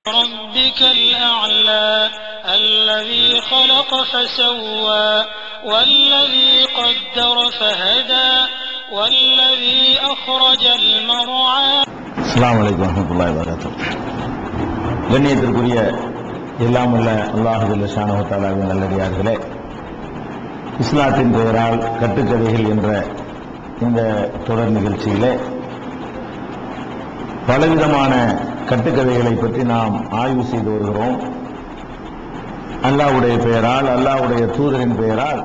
ربك الأعلى الذي خلق فسوى والذي قدر فهدى والذي أخرج المرعى. அஸ்ஸலாமு அலைக்கும் வரஹ்மத்துல்லாஹி வபரகாத்துஹு. கண்ணியத்திற்குரிய எல்லாம் உள்ள அல்லாஹ் ஜல்ல ஷானஹு வ தஆலாவின் நல்லடியார்களே, இஸ்லாத்தின் பெயரால் கட்டுக்கதைகள் என்ற இந்த தொடர் நிகழ்ச்சியிலே பலவிதமான கட்டுக்கதைகளை பற்றி நாம் ஆய்வு செய்து வருகிறோம். அல்லாஹ்வுடைய பெயரால், அல்லாஹ்வுடைய தூதரின் பெயரால்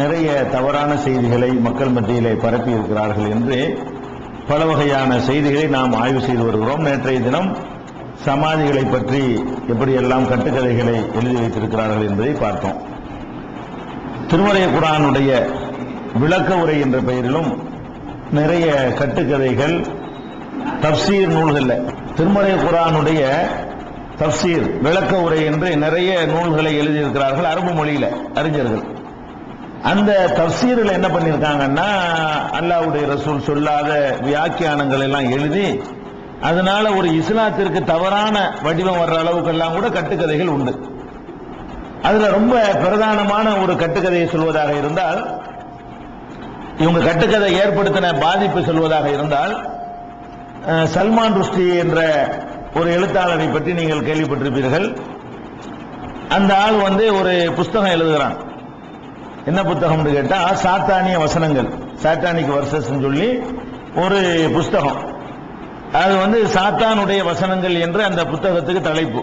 நிறைய தவறான செய்திகளை மக்கள் மத்தியிலே பரப்பி இருக்கிறார்கள் என்று பல வகையான செய்திகளை நாம் ஆய்வு செய்து வருகிறோம். நேற்றைய தினம் சமாதிகளை பற்றி எப்படியெல்லாம் கட்டுக்கதைகளை எழுதி வைத்திருக்கிறார்கள் என்பதை பார்த்தோம். திருமறை குர்ஆனுடைய விளக்க உரை என்ற பெயரிலும் நிறைய கட்டுக்கதைகள் தப்சீர் நூல்கள், திருமறை குர்ஆனுடைய தப்சீர் விளக்க உரை என்று நிறைய நூல்களை எழுதியிருக்கிறார்கள் அரபு மொழியில அறிஞர்கள். அந்த தப்சீரில் என்ன பண்ணியிருக்காங்கன்னா, அல்லாஹ்வுடைய ரசூல் சொல்லாத வியாக்கியானங்கள் எல்லாம் எழுதி அதனால ஒரு இஸ்லாத்திற்கு தவறான வடிவம் வர்ற அளவுக்கு எல்லாம் கூட கட்டுக்கதைகள் உண்டு. அதுல ரொம்ப பிரதானமான ஒரு கட்டுக்கதையை சொல்வதாக இருந்தால், இவங்க கட்டுக்கதை ஏற்படுத்தின பாதிப்பு சொல்வதாக இருந்தால், சல்மான் ருஷ்டி என்ற ஒரு எழுத்தாளரை பற்றி நீங்கள் கேள்விப்பட்டிருப்பீர்கள். அந்த ஆள் ஒரு புஸ்தகம் எழுதுகிறான். என்ன புத்தகம் கேட்டா, சாத்தானிய வசனங்கள், சாத்தானிக் வர்சஸ் சொல்லி ஒரு புஸ்தகம். அது சாத்தானுடைய வசனங்கள் என்று அந்த புத்தகத்துக்கு தலைப்பு.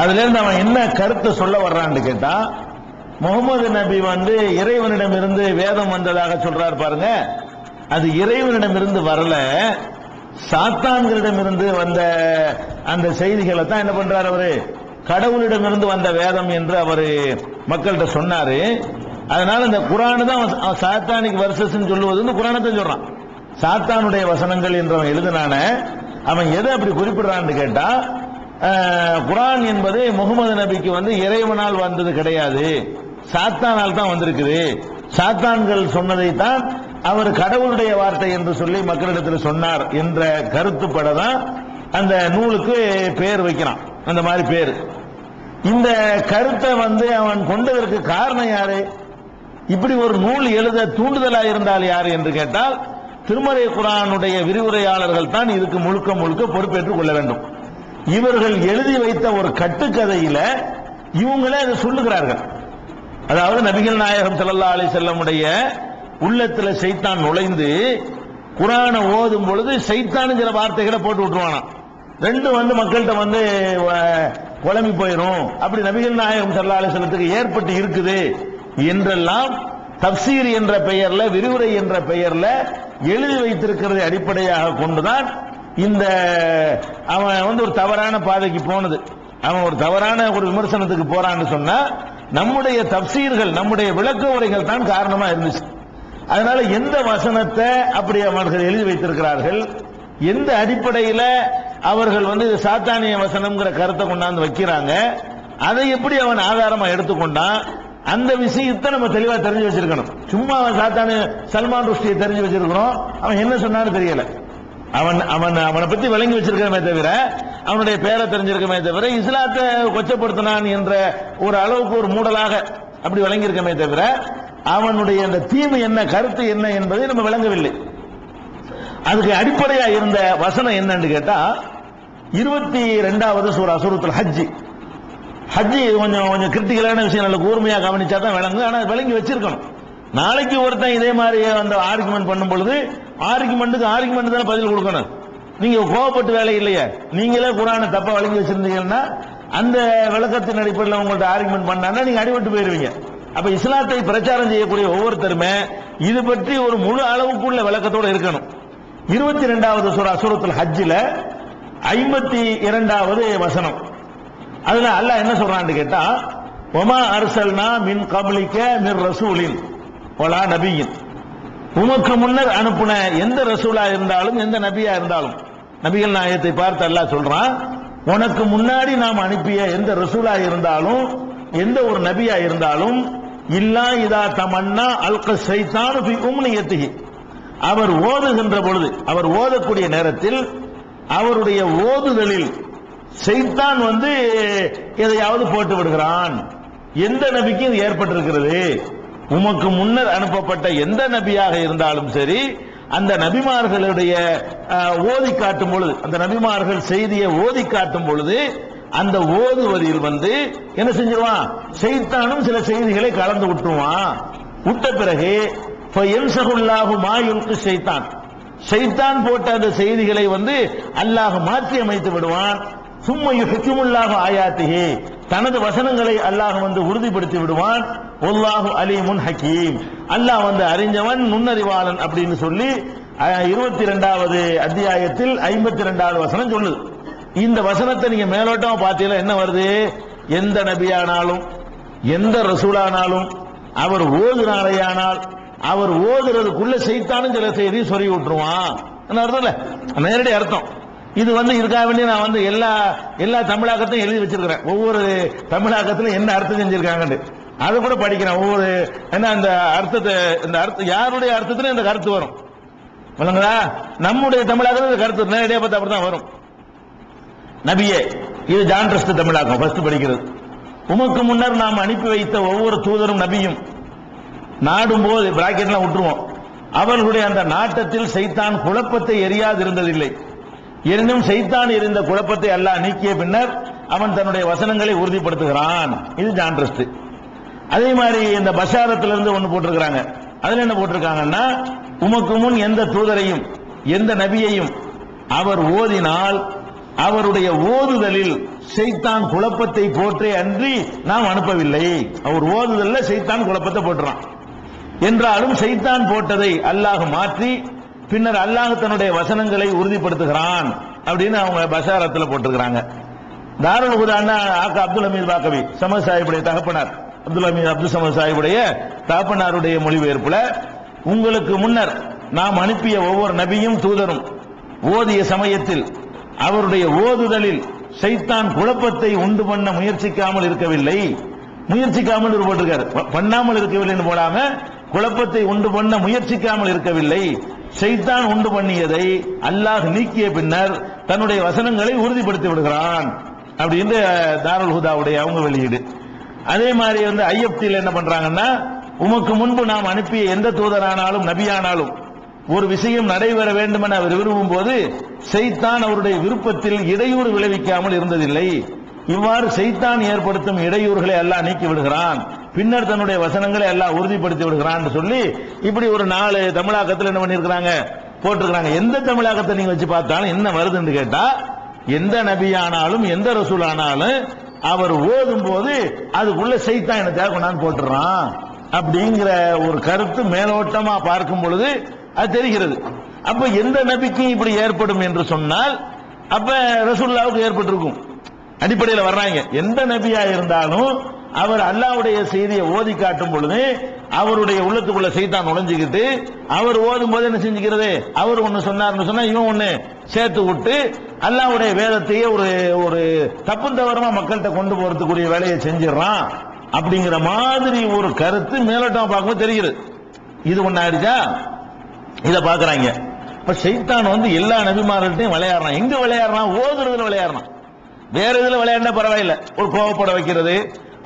அதுல இருந்து அவன் என்ன கருத்தை சொல்ல வர்றான்னு கேட்டா, முகமது நபி இறைவனிடமிருந்து வேதம் வந்ததாக சொல்றார் பாருங்க, அது இறைவனிடமிருந்து வரல, சாத்தான்களிடமிருந்து வந்த அந்த செய்திகளை தான் என்ன பண்றாரு அவரு, கடவுளிடமிருந்து வந்த வேதம் என்று அவரு மக்கள்கிட்ட சொன்னாரு. அதனால இந்த குர்ஆன் தான் சாத்தானிக் வர்சஸ் சொல்லுவது குர்ஆனை தான் சொல்றான். சாத்தானுடைய வசனங்கள் என்று அவன் எழுதினான, அவன் எதை அப்படி குறிப்பிடுறான்னு கேட்டா, குர்ஆன் என்பது முகமது நபிக்கு இறைவனால் வந்தது கிடையாது, சாத்தானால் தான் வந்திருக்குது, சாத்தான்கள் சொன்னதை தான் அவர் கடவுளுடைய வார்த்தை என்று சொல்லி மக்களிடத்தில் சொன்னார் என்ற கருத்துப்பட தான் அந்த நூலுக்கு பேர் வைக்கிறான். அந்த மாதிரி பேர். இந்த கருத்தை அவன் கொண்டதற்கு காரணம் யாரு, இப்படி ஒரு நூல் எழுத தூண்டுதலாக இருந்தால் யாரு என்று கேட்டால், திருமறை குர்ஆனுடைய விரிவுரையாளர்கள் தான் இதுக்கு முழுக்க முழுக்க பொறுப்பேற்றுக் கொள்ள வேண்டும். இவர்கள் எழுதி வைத்த ஒரு கட்டுக்கதையில இவங்களே அதை சொல்லுகிறார்கள். அதாவது நபிகள் நாயகம் ஸல்லல்லாஹு அலைஹி வஸல்லமுடைய உள்ளத்துல சைத்தான் நுழைந்து குர்ஆனை ஓதும் பொழுது சைத்தானுங்கிற வார்த்தைகளை போட்டு விட்டுருவானா, ரெண்டு மக்கள்கிட்ட குழம்பி போயிடும், அப்படி நபிகள் நாயகம் ஸல்லல்லாஹு அலைஹி வஸல்லத்துக்கு ஏற்பட்டு இருக்குது என்றெல்லாம் தப்சீர் என்ற பெயர்ல, விரிவுரை என்ற பெயர்ல எழுதி வைத்திருக்கிறதை அடிப்படையாக கொண்டுதான் இந்த அவன் ஒரு தவறான பாதைக்கு போனது. அவன் ஒரு தவறான ஒரு விமர்சனத்துக்கு போறான்னு சொன்னா, நம்முடைய தப்சீர்கள், நம்முடைய விளக்க உரைகள் தான் காரணமா இருந்துச்சு. அதனால எந்த வசனத்தை அப்படி அவர்கள் எழுதி வைத்திருக்கிறார்கள், எந்த அடிப்படையில அவர்கள் இது சாத்தானிய வசனம்ங்கிற கருத்தை கொண்டாந்து வைக்கிறாங்க, அதை எப்படி அவன் ஆதாரமா எடுத்துக்கொண்டான், அந்த விஷயத்தை நம்ம தெளிவா தெரிஞ்சு வச்சிருக்கணும். சும்மா அவன் சாத்தானிய சல்மான் ருஷ்டியை தெரிஞ்சு வச்சிருக்கிறோம், அவன் என்ன சொன்னான்னு தெரியல, அவனை பத்தி விளங்கி வச்சிருக்கமே தவிர, அவனுடைய பேரை தெரிஞ்சிருக்கமே தவிர, இஸ்லாத்தை கொச்சப்படுத்தினான் என்ற ஒரு அளவுக்கு ஒரு மூடலாக அப்படி விளங்கி இருக்கமே தவிர, அவனுடைய அந்த தீமை என்ன, கருத்து என்ன என்பதை நம்ம விளங்கவில்லை. அதுக்கு அடிப்படையா இருந்த வசனம் என்னன்னு கேட்டா, 22வது சூரா, சூரத்துல் ஹஜ். ஹஜ் கொஞ்சம் கிரிட்டிக்கலான விஷயம், நல்ல கூர்மையா கவனிச்சா தான் விளங்கு. ஆனா விளங்கி வச்சிருக்கணும். நாளைக்கு ஒருத்தன் இதே மாதிரி ஆர்குமெண்ட் பண்ணும் பொழுது ஆர்குமெண்ட் தானே பதில் கொடுக்கணும். நீங்க கோவப்பட்டு வேலை இல்லையே, நீங்களே குர்ஆனை தப்பா வழங்கி வச்சிருந்தீங்கன்னா அந்த விளக்கத்தின் அடிப்படையில் உங்கள்ட்ட ஆர்குமெண்ட் பண்ணா நீங்க அடிபட்டு போயிருவீங்க. அப்ப இஸ்லாத்தை பிரச்சாரம் செய்யக்கூடிய ஒவ்வொருத்தருமே இது பற்றி ஒரு முழு அளவுக்குள்ள விளக்கத்தோடு இருக்கணும். 22வது சூரா, சூரத்துல் ஹஜ்ஜில 52வது வசனம். அதுல அல்லாஹ் என்ன சொல்றான்னு கேட்டா, வமா அர்சல்னா மின் கப்லிக மிர் ரசூலின் வலா நபியின், உமக்கு முன்னர் அனுப்புன எந்த ரசூலா இருந்தாலும், எந்த நபியா இருந்தாலும், நபிகள் நாயகத்தை பார்த்து அல்லாஹ் சொல்றான், உனக்கு முன்னாடி நாம் அனுப்பிய எந்த ரசூலா இருந்தாலும், எந்த ஒரு நபியா இருந்தாலும், இல்லா இதா தமன்னா அல்க ஷைத்தானு ஃபி உம்னியத்திஹி, அவர் ஓதுகின்ற பொழுது, அவர் ஓதக்கூடிய நேரத்தில் அவருடைய ஓதுதலில் சைத்தான் வந்து எதையாவது போட்டு விடுகிறான். எந்த நபிக்கும் இது ஏற்பட்டிருக்கிறது. உமக்கு முன்னர் அனுப்பப்பட்ட எந்த நபியாக இருந்தாலும் சரி, அந்த நபிமார்களுடைய ஓதி காட்டும் பொழுது, அந்த நபிமார்கள் செய்தியை ஓதி காட்டும் பொழுது, அந்த ஓதுவதில் வந்து என்ன செஞ்சிருவான், சைத்தானும் சில செய்திகளை கலந்து விட்டுருவான். விட்ட பிறகு சைத்தான் சைத்தான் போட்ட அந்த செய்திகளை வந்து அல்லாஹ் மாற்றி அமைத்து விடுவான். சும்மா ஹுக்குமுல்லாஹு ஆயாத்திஹி, தனது வசனங்களை அல்லாஹ் வந்து உறுதிப்படுத்தி விடுவான். வல்லாஹு அலீமுன் ஹக்கீம், அல்லாஹ் வந்து அறிஞ்சவன் நுண்ணறிவாளன் அப்படின்னு சொல்லி 22வது அத்தியாயத்தில் 52வது வசனம் சொல்லுது. இந்த வசனத்தை நீங்க மேலோட்டமா பார்த்தீங்கன்னா என்ன வருது, எந்த நபியானாலும் எந்த ரசூலானாலும் அவர் ஓதுனாரையானால் அவர் ஓதுறதுக்குள்ள சைத்தானும் சில செய்தியை சொல்லி விட்டுருவான் அர்த்தம் இல்ல, நேரடி அர்த்தம். இது வந்து இதுக்காக வேண்டி நான் வந்து எல்லா தமிழாக்கத்தையும் எழுதி வச்சிருக்கிறேன். ஒவ்வொரு தமிழாக்கத்திலும் என்ன அர்த்தம் செஞ்சிருக்காங்க அதை கூட படிக்கிறேன். ஒவ்வொரு என்ன அந்த அர்த்தத்தை, இந்த அர்த்தம் யாருடைய அர்த்தத்திலும் இந்த கருத்து வரும். இல்லைங்களா, நம்முடைய தமிழாக்கத்தில் இந்த கருத்து நேரடியாக பார்த்து அப்படிதான் வரும். நபியே, இது ஜான் ட்ரஸ்ட் தமிழாக்கம் ஃபர்ஸ்ட் படிக்கிறது. உமக்கு முன்னர் நாம் அனுப்பி வைத்த ஒவ்வொரு தூதரும் நபியும் நாடும் போது பிராக்கெட்லாம் விட்டுருவோம், அவர்களுடைய அந்த நாட்டத்தில் சைத்தான் குழப்பத்தை எரியாது இருந்ததில்லை. எனினும் சைத்தான் எரிந்த குழப்பத்தை அல்லாஹ் நீக்கிய பின்னர் அவன் தன்னுடைய வசனங்களை உறுதிப்படுத்துகிறான். இது ஜான் ட்ரஸ்ட். அதே மாதிரி இந்த பஷாரத்திலிருந்து ஒன்று போட்டிருக்கிறாங்க. அதுல என்ன போட்டிருக்காங்கன்னா, உமக்கு முன் எந்த தூதரையும் எந்த நபியையும் அவர் ஓதினால் அவருடைய ஓதுதலில் சைத்தான் குழப்பத்தை போற்றே அன்றி நாம் அனுப்பவில்லை. அவர் ஓதுதல்ல சைத்தான் குழப்பத்தை போட்டுறான். என்றாலும் சைத்தான் போட்டதை அல்லாஹ் மாற்றி பின்னர் அல்லாஹ் தன்னுடைய வசனங்களை உறுதிப்படுத்துகிறான் அப்படின்னு அவங்க பஷாரத்தில் போட்டிருக்கிறாங்க. தாருல் ஹுதான்னா அப்துல் ஹமீத் பாக்கவி சமது சாஹிபுடைய தகப்பனார், அப்துல் ஹமீத் அப்துல் சமது சாஹிபுடைய தகப்பனாருடைய மொழிபெயர்ப்புல, உங்களுக்கு முன்னர் நாம் அனுப்பிய ஒவ்வொரு நபியும் தூதரும் ஓதிய சமயத்தில் அவருடைய ஓதுதலில் சைத்தான் குழப்பத்தை உண்டு பண்ண முயற்சிக்காமல் இருக்கவில்லை. முயற்சிக்காமல் போட்டிருக்காரு, பண்ணாமல் இருக்கவில்லைன்னு போடாம குழப்பத்தை உண்டு பண்ண முயற்சிக்காமல் இருக்கவில்லை. சைத்தான் உண்டு பண்ணியதை அல்லாஹ் நீக்கிய பின்னர் தன்னுடைய வசனங்களை உறுதிப்படுத்தி விடுகிறான் அப்படின்னு தாருல் ஹுதாவுடைய அவங்க வெளியீடு. அதே மாதிரி வந்து ஐஎஃப்டியில் என்ன பண்றாங்கன்னா, உமக்கு முன்பு நாம் அனுப்பிய எந்த தூதரானாலும் நபியானாலும் ஒரு விஷயம் நடைபெற வேண்டும் என அவர் விரும்பும் போது சைத்தான் அவருடைய விருப்பத்தில் இடையூறு விளைவிக்காமல் இருந்ததில்லை. இவ்வாறு சைத்தான் ஏற்படுத்தும் இடையூறுகளை அல்லாஹ் நீக்கி விடுகிறான், பின்னர் தன்னுடைய வசனங்களை அல்லாஹ் உறுதிப்படுத்தி விடுகிறான் சொல்லி இப்படி ஒரு 4 தமிழாக்கத்தில் என்ன பண்ணிருக்கிறாங்க போட்டிருக்கிறாங்க. எந்த தமிழாக்கத்தை நீங்க வச்சு பார்த்தாலும் என்ன வருதுன்னு கேட்டா, எந்த நபியானாலும் எந்த ரசூல் ஆனாலும் அவர் ஓதும் போது அதுக்குள்ள சைத்தான் என்ன தேவை கொண்டாந்து போட்டுறான் அப்படிங்கிற ஒரு கருத்து மேலோட்டமா பார்க்கும் பொழுது அது தெரிகிறது. அப்ப எந்த நபிக்கும் இப்படி ஏற்படும் என்று சொன்னால் அப்ப ரசூலுல்லாஹ்வுக்கு ஏற்பட்டிருக்கும் அடிப்படையில் வர்றாங்க. எந்த நபியா இருந்தாலும் அவர் அல்லாஹ்வுடைய செய்தியை ஓதி காட்டும் பொழுது அவருடைய உள்ளத்துக்குள்ள சைத்தான் நுழைஞ்சுக்கிட்டு அவர் ஓதும் போது என்ன செஞ்சுக்கிறது, அவர் ஒன்னு சொன்னார்னு சொன்னா இவன் ஒன்னு சேர்த்து விட்டு அல்லாஹ்வுடைய வேதத்தையே ஒரு தப்பு தவறமா மக்கள்கிட்ட கொண்டு போறதுக்குரிய வேலையை செஞ்சிடறான் அப்படிங்கிற மாதிரி ஒரு கருத்து மேலோட்டமா பார்க்கும்போது தெரிகிறது. இது ஒன்னு ஆயிடுச்சா, இதை பாக்குறாங்க. இப்ப சைத்தான் வந்து எல்லா நபிமார்கள்ட்டையும் விளையாடுறான். எங்க விளையாடுறான், ஓதுறதுல விளையாடுறான். வேற இதுல விளையாடினா பரவாயில்ல, ஒரு கோவப்பட வைக்கிறது,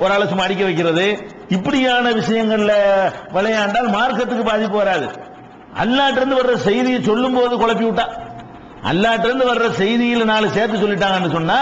ஒரு ஆளு சும்மா அடிக்க வைக்கிறது, இப்படியான விஷயங்கள்ல விளையாண்டால் மார்க்கத்துக்கு பாதிப்பு வராது. அல்லாஹ்ட்ட இருந்து வர்ற செய்தியை சொல்லும் போது குழப்பி விட்டா, அல்லாஹ்ட்ட இருந்து வர்ற செய்தியில 4 சேர்த்து சொல்லிட்டாங்கன்னு சொன்னா